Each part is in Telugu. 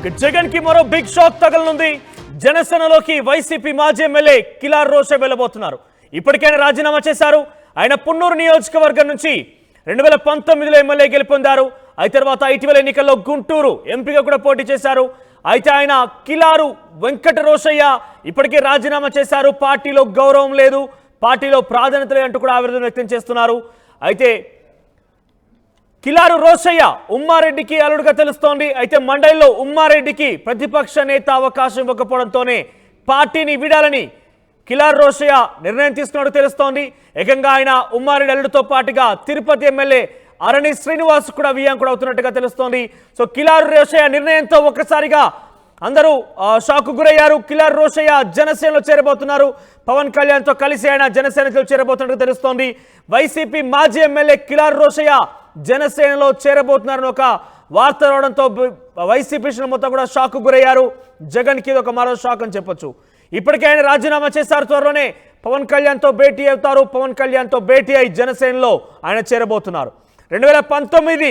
జగన్ కి మరో బిగ్ షాక్ తగలనుంది. జనసేనలోకి వైసీపీ మాజీ ఎమ్మెల్యే కిలార్ రోషే వెళ్ళబోతున్నారు. ఇప్పటికైనా రాజీనామా చేశారు. ఆయన పున్నూరు నియోజకవర్గం నుంచి 2019లో ఎమ్మెల్యే గెలుపొందారు. అయితే తర్వాత ఇటీవల ఎన్నికల్లో గుంటూరు ఎంపీగా కూడా పోటీ చేశారు. అయితే ఆయన కిలారు వెంకట రోషయ్య ఇప్పటికే రాజీనామా చేశారు. పార్టీలో గౌరవం లేదు, పార్టీలో ప్రాధాన్యత లేదంటూ కూడా ఆవేదన వ్యక్తం చేస్తున్నారు. అయితే కిలారు రోషయ్య ఉమ్మారెడ్డికి అల్లుడుగా తెలుస్తోంది. అయితే మండలిలో ఉమ్మారెడ్డికి ప్రతిపక్ష నేత అవకాశం ఇవ్వకపోవడంతోనే పార్టీని వీడాలని కిలారు రోషయ్య నిర్ణయం తీసుకున్నట్టు తెలుస్తోంది. ఏకంగా ఆయన ఉమ్మారెడ్డి అల్లుడితో పాటుగా తిరుపతి ఎమ్మెల్యే అరణి శ్రీనివాస్ కూడా వియాంకుడు అవుతున్నట్టుగా తెలుస్తోంది. సో కిలారు రోషయ్య నిర్ణయంతో ఒక్కసారిగా అందరూ షాక్ గురయ్యారు. కిలారు రోషయ్య జనసేనలో చేరబోతున్నారు. పవన్ కళ్యాణ్తో కలిసి ఆయన జనసేనలో చేరబోతున్నట్టు తెలుస్తోంది. వైసీపీ మాజీ ఎమ్మెల్యే కిలారు రోషయ్య జనసేనలో చేరబోతున్నారని ఒక వార్త రావడంతో వైసీపీ మొత్తం కూడా షాక్ గురయ్యారు. జగన్కి ఇది ఒక మరో షాక్ అని చెప్పొచ్చు. ఇప్పటికే ఆయన రాజీనామా చేశారు. త్వరలోనే పవన్ కళ్యాణ్తో భేటీ అవుతారు. పవన్ కళ్యాణ్తో భేటీ అయి జనసేనలో ఆయన చేరబోతున్నారు. 2019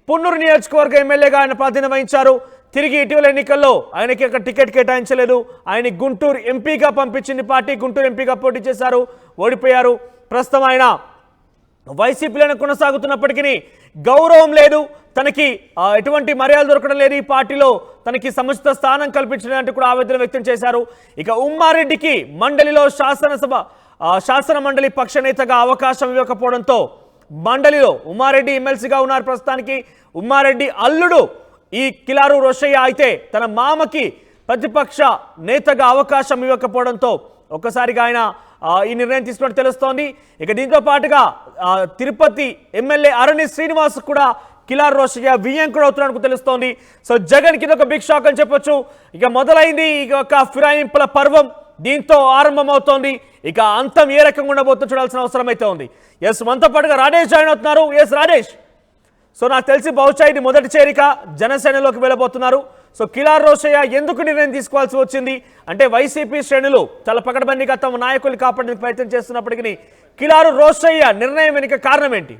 పున్నూరు నియోజకవర్గ ఎమ్మెల్యేగా ఆయన ప్రాతినిధ్యం వహించారు. తిరిగి ఇటీవల ఎన్నికల్లో ఆయనకి ఒక టికెట్ కేటాయించలేదు. ఆయన గుంటూరు ఎంపీగా పంపించింది పార్టీ. గుంటూరు ఎంపీగా పోటీ చేశారు, ఓడిపోయారు. ప్రస్తుతం ఆయన వైసీపీలోనే కొనసాగుతున్నప్పటికీ గౌరవం లేదు, తనకి ఎటువంటి మర్యాద దొరకడం లేదు, ఈ పార్టీలో తనకి సముచిత స్థానం కల్పించడంటూ కూడా ఆవేదన వ్యక్తం చేశారు. ఇక ఉమ్మారెడ్డికి మండలిలో శాసన మండలి పక్ష నేతగా అవకాశం ఇవ్వకపోవడంతో మండలిలో ఉమ్మారెడ్డి ఎమ్మెల్సీగా ఉన్నారు ప్రస్తుతానికి. ఉమ్మారెడ్డి అల్లుడు ఈ కిలారు రోషయ్య అయితే తన మామకి ప్రతిపక్ష నేతగా అవకాశం ఇవ్వకపోవడంతో ఒక్కసారిగా ఆయన ఈ నిర్ణయం తీసుకున్నట్టు తెలుస్తోంది. ఇక దీంతో పాటుగా తిరుపతి ఎమ్మెల్యే అరణి శ్రీనివాస్ కూడా కిలారు రోషయ్య వియంకుడు అవుతున్నట్టు తెలుస్తోంది. సో జగన్కి ఇది ఒక బిగ్ షాక్ అని చెప్పొచ్చు. ఇక మొదలైంది ఇక ఒక ఫిరాయింపుల పర్వం, దీంతో ఆరంభమవుతోంది. ఇక అంతం ఏ రకంగా ఉండబోతుందో చూడాల్సిన అవసరం అయితే ఉంది. ఎస్, మనతో పాటుగా రాజేష్ జాయిన్ అవుతున్నారు. ఎస్ రాజేష్, సో నాకు తెలిసి బహుశా ఇది మొదటి చేరిక, జనసేనలోకి వెళ్ళబోతున్నారు. సో కిలారు రోషయ్య ఎందుకు నిర్ణయం తీసుకోవాల్సి వచ్చింది అంటే వైసీపీ శ్రేణులు చాలా పకడ్బందీగా తమ నాయకులు కాపాడడానికి ప్రయత్నం చేస్తున్నప్పటికీ కిలారు రోషయ్య నిర్ణయం వెనుక కారణం ఏంటి?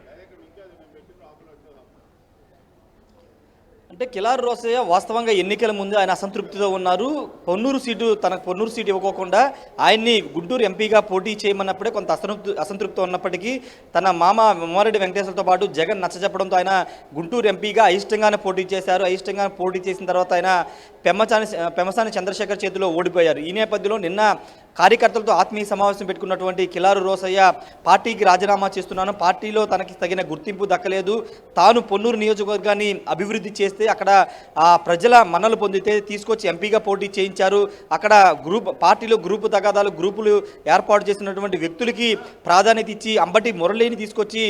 అంటే కిలారు రోషయ్య వాస్తవంగా ఎన్నికల ముందు ఆయన అసంతృప్తితో ఉన్నారు. తనకు పొన్నూరు సీటు ఇవ్వకోకుండా ఆయన్ని గుంటూరు ఎంపీగా పోటీ చేయమన్నప్పుడే కొంత అసంతృప్తి ఉన్నప్పటికీ తన మామ ఉమ్మారెడ్డి వెంకటేశ్వర్తో పాటు జగన్ నచ్చజెప్పడంతో ఆయన గుంటూరు ఎంపీగా అయిష్టంగానే పోటీ చేశారు. అయిష్టంగా పోటీ చేసిన తర్వాత ఆయన పెమ్మసాని చంద్రశేఖర్ చేతిలో ఓడిపోయారు. ఈ నేపథ్యంలో నిన్న కార్యకర్తలతో ఆత్మీయ సమావేశం పెట్టుకున్నటువంటి కిలారు రోషయ్య పార్టీకి రాజీనామా చేస్తున్నాను, పార్టీలో తనకి తగిన గుర్తింపు దక్కలేదు, తాను పొన్నూరు నియోజకవర్గాన్ని అభివృద్ధి చేస్తే అక్కడ ప్రజల మన్నలు పొందితే తీసుకొచ్చి ఎంపీగా పోటీ చేయించారు. అక్కడ పార్టీలో గ్రూపులు ఏర్పాటు చేసినటువంటి వ్యక్తులకి ప్రాధాన్యత ఇచ్చి అంబటి మురళిని తీసుకొచ్చి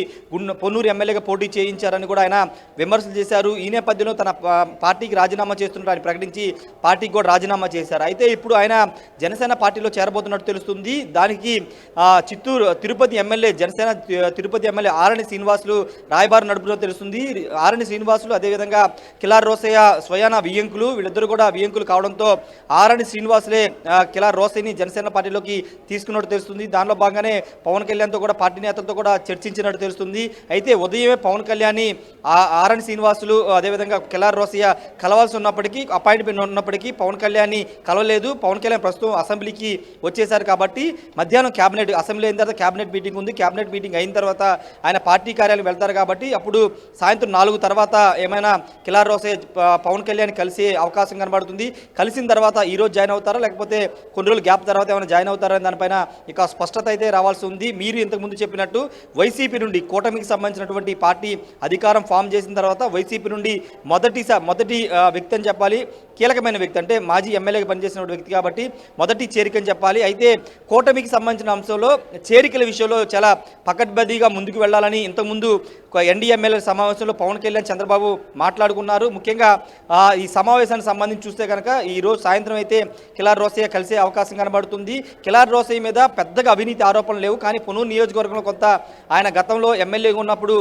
పొన్నూరు ఎమ్మెల్యేగా పోటీ చేయించారని కూడా ఆయన విమర్శలు చేశారు. ఈ నేపథ్యంలో తన పార్టీకి రాజీనామా చేస్తున్నట్టు ఆయన ప్రకటించి పార్టీకి కూడా రాజీనామా చేశారు. అయితే ఇప్పుడు ఆయన జనసేన పార్టీలో చేరబోతున్నట్టు తెలుస్తుంది. దానికి తిరుపతి ఎమ్మెల్యే ఆరణి శ్రీనివాసులు రాయబారు నడుపులో తెలుస్తుంది. ఆరణి శ్రీనివాసులు అదేవిధంగా కిలారు రోషయ్య స్వయాన వియంకులు, వీళ్ళిద్దరూ కూడా వియంకులు కావడంతో ఆరణి శ్రీనివాసులే కిలారు రోషయ్యని జనసేన పార్టీలోకి తీసుకున్నట్టు తెలుస్తుంది. దానిలో భాగంగానే పవన్ కళ్యాణ్తో కూడా పార్టీ నేతలతో కూడా చర్చించినట్టు తెలుస్తుంది. అయితే ఉదయమే పవన్ కళ్యాణ్ ఆరణి శ్రీనివాసులు అదేవిధంగా కిలారు రోషయ్య కలవాల్సి ఉన్నప్పటికీ అపాయింట్మెంట్ ఉన్నప్పటికీ పవన్ కళ్యాణ్ కలవలేదు. పవన్ కళ్యాణ్ ప్రస్తుతం అసెంబ్లీకి వచ్చేశారు కాబట్టి మధ్యాహ్నం అసెంబ్లీ అయిన తర్వాత క్యాబినెట్ మీటింగ్ ఉంది. క్యాబినెట్ మీటింగ్ అయిన తర్వాత ఆయన పార్టీ కార్యాలయం వెళ్తారు కాబట్టి అప్పుడు సాయంత్రం 4 తర్వాత ఏమైనా కిలారు రోషయ్య పవన్ కళ్యాణ్ కలిసే అవకాశం కనబడుతుంది. కలిసిన తర్వాత ఈరోజు జాయిన్ అవుతారా లేకపోతే కొన్ని రోజులు గ్యాప్ తర్వాత ఏమైనా జాయిన్ అవుతారని దానిపైన ఇక స్పష్టత అయితే రావాల్సి ఉంది. మీరు ఇంతకుముందు చెప్పినట్టు వైసీపీ నుండి కూటమికి సంబంధించినటువంటి పార్టీ అధికారం ఫామ్ చేసిన తర్వాత వైసీపీ నుండి మొదటి వ్యక్తి అని చెప్పాలి, కీలకమైన వ్యక్తి అంటే మాజీ ఎమ్మెల్యేగా పనిచేసిన వ్యక్తి కాబట్టి మొదటి చేరికని చెప్పాలి. అయితే కూటమికి సంబంధించిన అంశంలో చేరికల విషయంలో చాలా పకడ్బందీగా ముందుకు వెళ్లాలని ఇంతకుముందు ఎన్డీఏ ఎమ్మెల్యే సమావేశంలో పవన్ కళ్యాణ్ చంద్రబాబు మాట్లాడుకున్నారు. ముఖ్యంగా ఈ సమావేశానికి సంబంధించి చూస్తే కనుక ఈరోజు సాయంత్రం అయితే కిలారు రోషయ్య కలిసే అవకాశం కనబడుతుంది. కిలారు రోషయ్య మీద పెద్దగా అవినీతి ఆరోపణలు లేవు, కానీ పొన్నూరు నియోజకవర్గంలో కొంత ఆయన గతంలో ఎమ్మెల్యేగా ఉన్నప్పుడు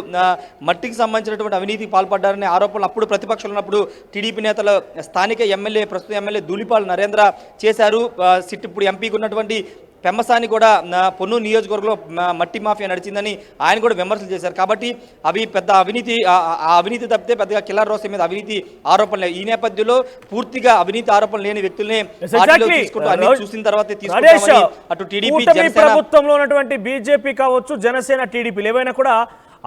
మట్టికి సంబంధించినటువంటి అవినీతికి పాల్పడ్డారనే ఆరోపణలు అప్పుడు ప్రతిపక్షంలో ఉన్నప్పుడు టీడీపీ నేతలు స్థానిక ప్రస్తుత ఎమ్మెల్యే ధూళిపాల నరేంద్ర చేశారు. ఇప్పుడు ఎంపీకి ఉన్నటువంటి పెమ్మసాని కూడా పొన్నూరు నియోజకవర్గంలో మట్టి మాఫియా నడిచిందని ఆయన కూడా విమర్శలు చేశారు. కాబట్టి అవి పెద్ద అవినీతి అవినీతి తప్పితే పెద్దగా కిలార్ రోసయ్య మీద అవినీతి ఆరోపణలు లేవు. ఈ నేపథ్యంలో పూర్తిగా అవినీతి ఆరోపణలు లేని వ్యక్తులనే తీసుకుంటూ అన్ని చూసిన తర్వాత తీసుకుంటామని అటు టీడీపీ ప్రభుత్వంలో ఉన్నటువంటి బీజేపీ కావచ్చు, జనసేన, టీడీపీలు ఏవైనా కూడా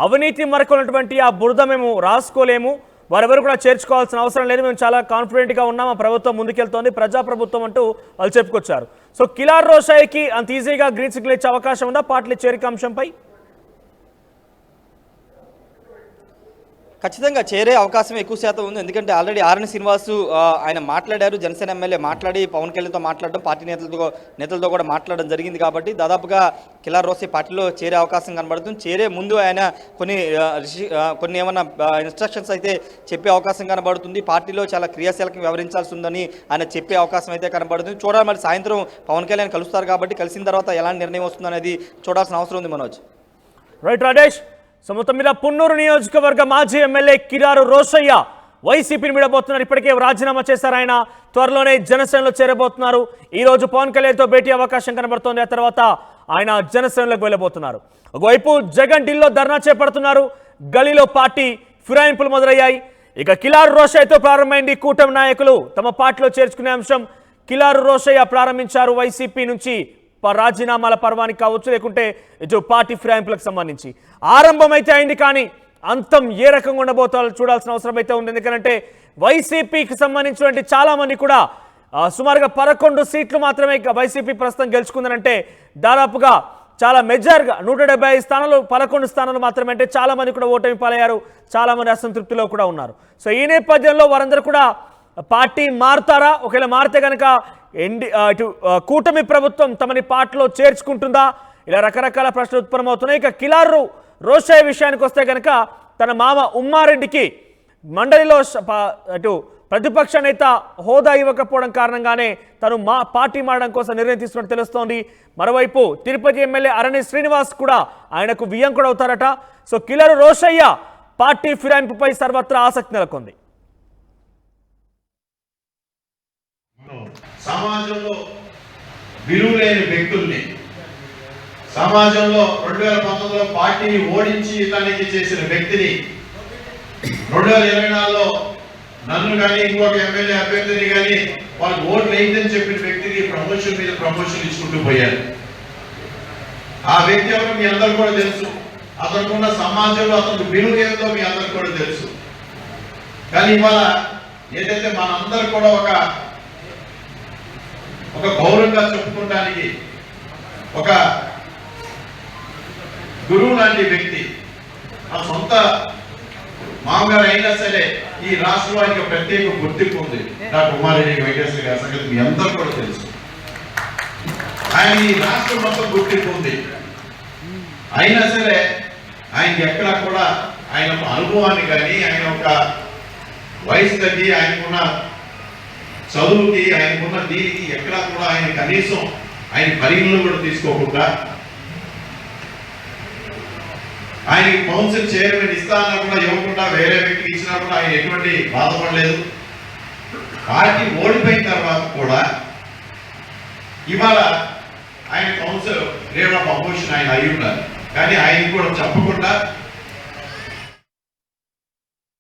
అవినీతి మరకున్నటువంటి ఆ బురద మేము రాసుకోలేము, వారెవరు కూడా చేర్చుకోవాల్సిన అవసరం లేదు, మేము చాలా కాన్ఫిడెంట్గా ఉన్నాం, ఆ ప్రభుత్వం ముందుకెళ్తోంది, ప్రజాప్రభుత్వం అంటూ వాళ్ళు చెప్పుకొచ్చారు. సో కిలార్ రోసయ్యకి అంత ఈజీగా గ్రీన్ సిగ్నల్ ఇచ్చే అవకాశం ఉందా పార్టీ చేరిక అంశంపై? ఖచ్చితంగా చేరే అవకాశం ఎక్కువ శాతం ఉంది. ఎందుకంటే ఆల్రెడీ ఆర్ఎన్ శ్రీనివాసు ఆయన మాట్లాడారు, జనసేన ఎమ్మెల్యే మాట్లాడి పవన్ కళ్యాణ్తో మాట్లాడడం, పార్టీ నేతలతో కూడా మాట్లాడడం జరిగింది. కాబట్టి దాదాపుగా కిలార్ రోసయ్య పార్టీలో చేరే అవకాశం కనబడుతుంది. చేరే ముందు ఆయన కొన్ని ఏమన్నా ఇన్స్ట్రక్షన్స్ అయితే చెప్పే అవకాశం కనబడుతుంది. పార్టీలో చాలా క్రియాశీలకంగా వ్యవహరించాల్సి ఉందని ఆయన చెప్పే అవకాశం అయితే కనబడుతుంది. చూడాలి, మరి సాయంత్రం పవన్ కళ్యాణ్ కలుస్తారు కాబట్టి కలిసిన తర్వాత ఎలాంటి నిర్ణయం వస్తుంది అనేది చూడాల్సిన అవసరం ఉంది. మనోజ్. రైట్ రాజేష్. సో మొత్తం మీద పున్నూరు నియోజకవర్గ మాజీ ఎమ్మెల్యే కిలారు రోసయ్య వైసీపీని విడబోతున్నారు. ఇప్పటికే రాజీనామా చేశారు ఆయన. త్వరలోనే జనసేనలో చేరబోతున్నారు. ఈ రోజు పవన్ కళ్యాణ్తో భేటీ అవకాశం కనబడుతోంది. ఆ తర్వాత ఆయన జనసేనలోకి వెళ్ళబోతున్నారు. ఒకవైపు జగన్ ఢిల్లీలో ధర్నా చేపడుతున్నారు. గలీలో పార్టీ ఫిరాయింపులు మొదలయ్యాయి. ఇక కిలారు రోసయ్యతో ప్రారంభమైంది. కూటమి నాయకులు తమ పార్టీలో చేర్చుకునే అంశం కిలారు రోసయ్య ప్రారంభించారు. వైసీపీ నుంచి రాజీనామాల పర్వానికి కావచ్చు, లేకుంటే ఇటు పార్టీ ఫిరాయింపులకు సంబంధించి ఆరంభం అయితే అయింది. కానీ అంతం ఏ రకంగా ఉండబోతారో చూడాల్సిన అవసరం అయితే ఉంది. ఎందుకంటే వైసీపీకి సంబంధించినటువంటి చాలా మంది కూడా సుమారుగా 11 సీట్లు మాత్రమే వైసీపీ ప్రస్తుతం గెలుచుకుందనంటే దాదాపుగా చాలా మెజార్గా 175 స్థానాలు 11 స్థానాలు మాత్రమే, అంటే చాలా మంది కూడా ఓటమి పాలయ్యారు. చాలా మంది అసంతృప్తిలో కూడా ఉన్నారు. సో ఈ నేపథ్యంలో వారందరూ కూడా పార్టీ మారుతారా? ఒకవేళ మారితే కనుక ఇటు కూటమి ప్రభుత్వం తమని పార్టీలో చేర్చుకుంటుందా? ఇలా రకరకాల ప్రశ్నలు ఉత్పన్నమవుతున్నాయి. ఇక కిలారు రోసయ్య విషయానికి వస్తే కనుక తన మామ ఉమ్మారెడ్డికి మండలిలో అటు ప్రతిపక్ష నేత హోదా ఇవ్వకపోవడం కారణంగానే తను పార్టీ మారడం కోసం నిర్ణయం తీసుకున్నట్టు తెలుస్తోంది. మరోవైపు తిరుపతి ఎమ్మెల్యే అరణి శ్రీనివాస్ కూడా ఆయనకు వియ్యంకుడు అవుతారట. సో కిలారు రోసయ్య పార్టీ ఫిరాయింపుపై సర్వత్రా ఆసక్తి నెలకొంది. సమాజంలో విలువ లేని వ్యక్తుల్ని, సమాజంలో 2019లో పార్టీని ఓడించి తనిఖీ చేసిన వ్యక్తిని 2024లో నన్ను కానీ ఇంకొక ఎమ్మెల్యే అభ్యర్థిని కానీ వాళ్ళకి ఓట్లు వేయదని చెప్పిన వ్యక్తికి ప్రమోషన్ మీద ప్రమోషన్ ఇచ్చుకుంటూ పోయారు. ఆ వ్యక్తి ఎవరు మీ అందరు కూడా తెలుసు. అతనుకున్న సమాజంలో అతనికి విలువ ఏదో మీ అందరు కూడా తెలుసు. కానీ ఇవాళ ఏదైతే మనందరూ కూడా ఒక గౌరవంగా చెప్పుకోవడానికి ఒక గురువు లాంటి వ్యక్తి ఆ సొంత మామగారు అయినా సరే ఈ రాష్ట్రానికి ప్రత్యేక గుర్తింపు ఉంది. డాక్టర్ ఉమ్మారెడ్డి వెంకటేశ్వర గారి సంగతి మీ అందరూ కూడా తెలుసు. ఆయన ఈ రాష్ట్రం మొత్తం గుర్తింపు ఉంది. అయినా సరే ఆయనకి ఎక్కడా కూడా ఆయన అనుభవాన్ని కానీ ఆయన ఒక వయసు తగ్గి ఆయనకున్న చదువుకి ఆయనకున్న దీనికి ఎక్కడా కూడా ఆయన కనీసం ఆయన పరిగణలో కూడా తీసుకోకుండా ఆయనకి కౌన్సిల్ చైర్మన్ ఇస్తానా కూడా ఇవ్వకుండా వేరే వ్యక్తికి ఇచ్చినా కూడా ఆయన ఎటువంటి బాధపడలేదు. పార్టీ ఓడిపోయిన తర్వాత కూడా ఇవాళ ఆయన కౌన్సిల్ లీడర్ ఆఫ్ అపోజిషన్ ఆయన అయి ఉన్నారు. కానీ ఆయన కూడా చెప్పకుండా